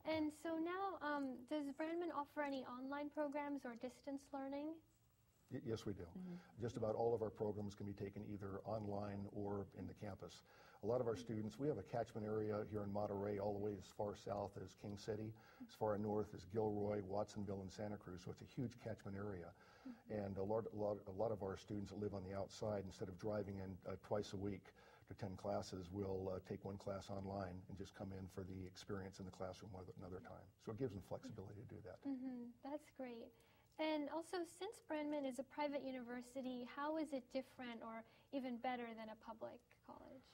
And so now, does Brandman offer any online programs or distance learning? Yes, we do. Just about all of our programs can be taken either online or in the campus. A lot of our students, we have a catchment area here in Monterey all the way as far south as King City, as far north as Gilroy, Watsonville, and Santa Cruz, so it's a huge catchment area. And a lot of our students that live on the outside, instead of driving in twice a week to 10 classes, will take one class online and just come in for the experience in the classroom another time. So it gives them flexibility to do that. That's great. And also, since Brandman is a private university, how is it different or even better than a public college?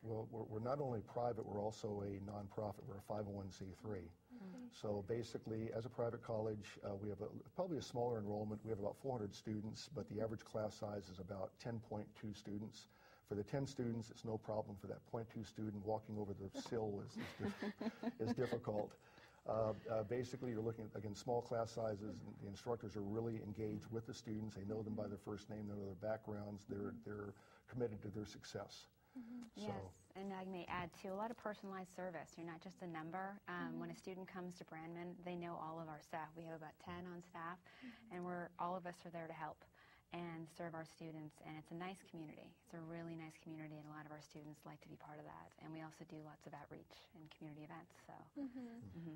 Well, we're not only private, we're also a nonprofit. We're a 501c3. So basically, as a private college, we have probably a smaller enrollment. We have about 400 students, but the average class size is about 10.2 students. For the 10 students, it's no problem. For that 0.2 student, walking over the sill is difficult. Basically, you're looking at, again, small class sizes. And the instructors are really engaged with the students. They know them by their first name, they know their backgrounds. They're committed to their success. Yes, and I may add too, a lot of personalized service. You're not just a number. When a student comes to Brandman, they know all of our staff. We have about 10 on staff, and all of us are there to help and serve our students, and it's a nice community. It's a really nice community, and a lot of our students like to be part of that. And we also do lots of outreach and community events. So,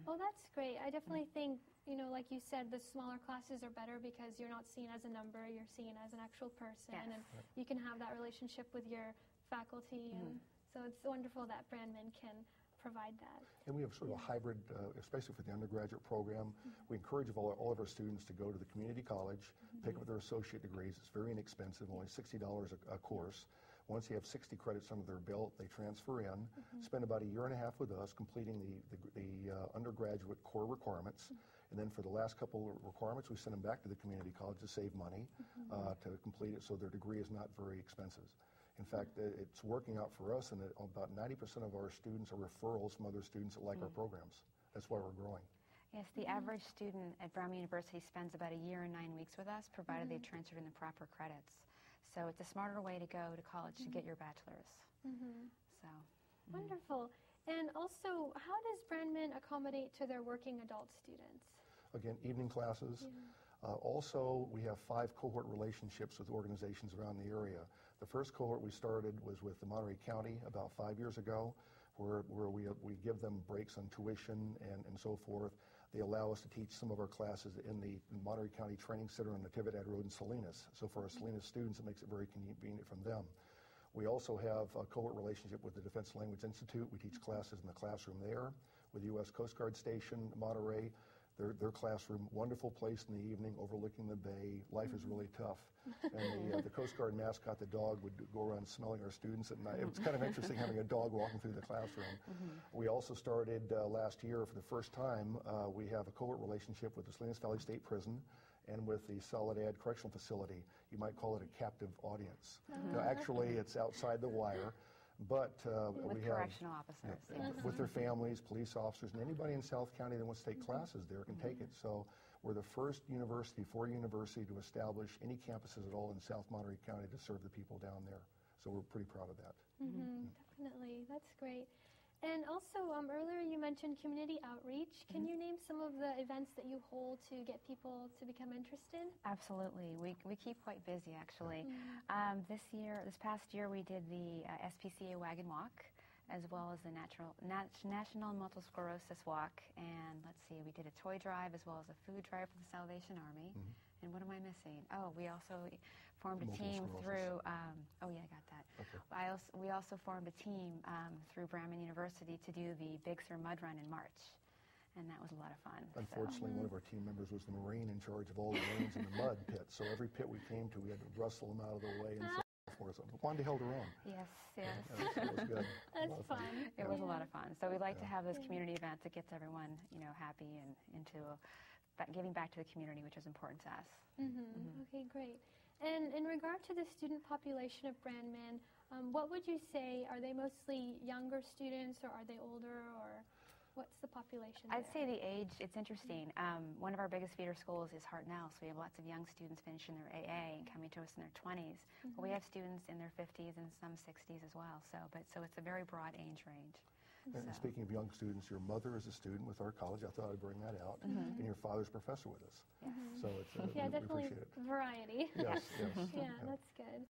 Well, that's great. I definitely think, like you said, the smaller classes are better because you're not seen as a number, you're seen as an actual person, and you can have that relationship with your faculty, and so it's wonderful that Brandman can provide that. And we have sort of a hybrid, especially for the undergraduate program. We encourage all of our students to go to the community college, pick up their associate degrees. It's very inexpensive, only $60 a course. Once they have 60 credits under their belt, they transfer in, spend about a year and a half with us completing the undergraduate core requirements. And then for the last couple of requirements, we send them back to the community college to save money to complete it, so their degree is not very expensive. In fact, it's working out for us, and about 90% of our students are referrals from other students that like our programs. That's why we're growing. Yes, the average student at Brandman University spends about a year and 9 weeks with us, provided they've transferred in the proper credits. So it's a smarter way to go to college to get your bachelor's. So Wonderful. And also, how does Brandman accommodate to their working adult students? Again, evening classes. Also, we have 5 cohort relationships with organizations around the area. The first cohort we started was with the Monterey County about 5 years ago, where we give them breaks on tuition and so forth. They allow us to teach some of our classes in the Monterey County Training Center on Natividad Road in Salinas. So for our Salinas students, it makes it very convenient from them. We also have a cohort relationship with the Defense Language Institute. We teach classes in the classroom there. With the U.S. Coast Guard Station, Monterey, their classroom, wonderful place in the evening overlooking the bay. Life is really tough. And the Coast Guard mascot, the dog, would go around smelling our students at night. It was kind of interesting having a dog walking through the classroom. We also started last year, for the first time, we have a cohort relationship with the Salinas Valley State Prison and with the Soledad Correctional Facility. You might call it a captive audience. Now, actually, it's outside the wire. But with we correctional have, officers, with their families, police officers, and anybody in South County that wants to take classes there can take it. So we're the first university, four-university, to establish any campuses at all in South Monterey County to serve the people down there. So we're pretty proud of that. Definitely, that's great. And also, earlier you mentioned community outreach. Can you name some of the events that you hold to get people to become interested? Absolutely. We keep quite busy, actually. This past year, we did the SPCA Wagon Walk, as well as the National Multiple Sclerosis Walk. And let's see, we did a toy drive as well as a food drive for the Salvation Army. And what am I missing? Oh, we also formed a team through, oh yeah, I got that. Okay. We also formed a team through Brandman University to do the Big Sur Mud Run in March. And that was a lot of fun. Unfortunately, one of our team members was the Marine in charge of all the lanes in the mud pit. So every pit we came to, we had to rustle them out of the way and so forth. But Wanda held her own. Yes. It was good. That's fun. It was a lot of fun. So we like to have this community event that gets everyone, happy and into giving back to the community, which is important to us. Okay, great. And in regard to the student population of Brandman, what would you say? Are they mostly younger students, or are they older, or what's the population there? I'd say the age, it's interesting. One of our biggest feeder schools is Hartnell, so we have lots of young students finishing their AA and coming to us in their 20s. But we have students in their 50s and some 60s as well, so it's a very broad age range. And speaking of young students, your mother is a student with our college. I thought I'd bring that out. And your father's professor with us. So it's, yeah, we definitely appreciate it. variety. Yes, yes. Yeah, that's good.